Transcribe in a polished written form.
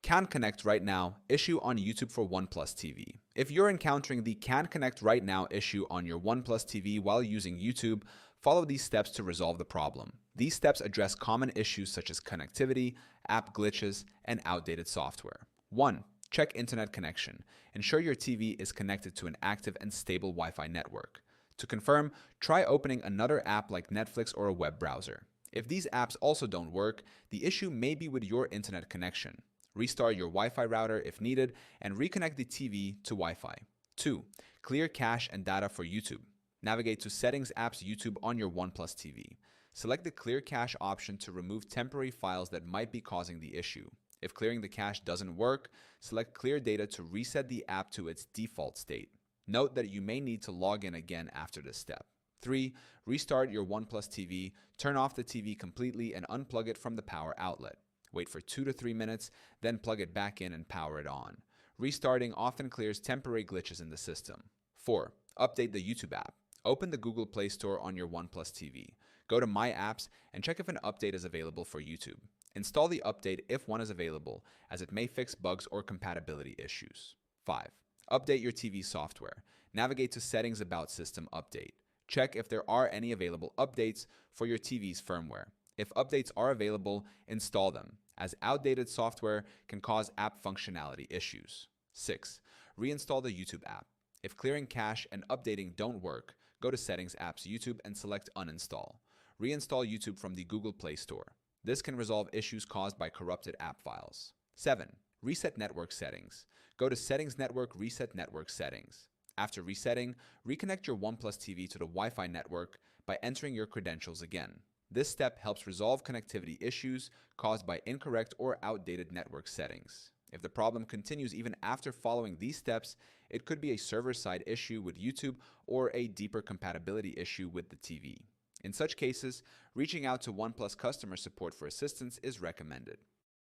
Can't connect right now issue on YouTube for OnePlus TV. If you're encountering the can't connect right now issue on your OnePlus TV while using YouTube, follow these steps to resolve the problem. These steps address common issues such as connectivity, app glitches, and outdated software. 1. Check internet connection. Ensure your TV is connected to an active and stable Wi-Fi network. To confirm, try opening another app like Netflix or a web browser. If these apps also don't work, the issue may be with your internet connection. Restart your Wi-Fi router if needed, and reconnect the TV to Wi-Fi. 2. Clear cache and data for YouTube. Navigate to Settings Apps YouTube on your OnePlus TV. Select the Clear Cache option to remove temporary files that might be causing the issue. If clearing the cache doesn't work, select Clear Data to reset the app to its default state. Note that you may need to log in again after this step. 3. Restart your OnePlus TV, turn off the TV completely and unplug it from the power outlet. Wait for 2 to 3 minutes, then plug it back in and power it on. Restarting often clears temporary glitches in the system. 4. Update the YouTube app. Open the Google Play Store on your OnePlus TV. Go to My Apps and check if an update is available for YouTube. Install the update if one is available, as it may fix bugs or compatibility issues. 5. Update your TV software. Navigate to Settings About System Update. Check if there are any available updates for your TV's firmware. If updates are available, install them, as outdated software can cause app functionality issues. 6. Reinstall the YouTube app. If clearing cache and updating don't work, go to Settings Apps YouTube and select Uninstall. Reinstall YouTube from the Google Play Store. This can resolve issues caused by corrupted app files. 7. Reset network settings. Go to Settings Network, Reset Network Settings. After resetting, reconnect your OnePlus TV to the Wi-Fi network by entering your credentials again. This step helps resolve connectivity issues caused by incorrect or outdated network settings. If the problem continues even after following these steps, it could be a server-side issue with YouTube or a deeper compatibility issue with the TV. In such cases, reaching out to OnePlus customer support for assistance is recommended.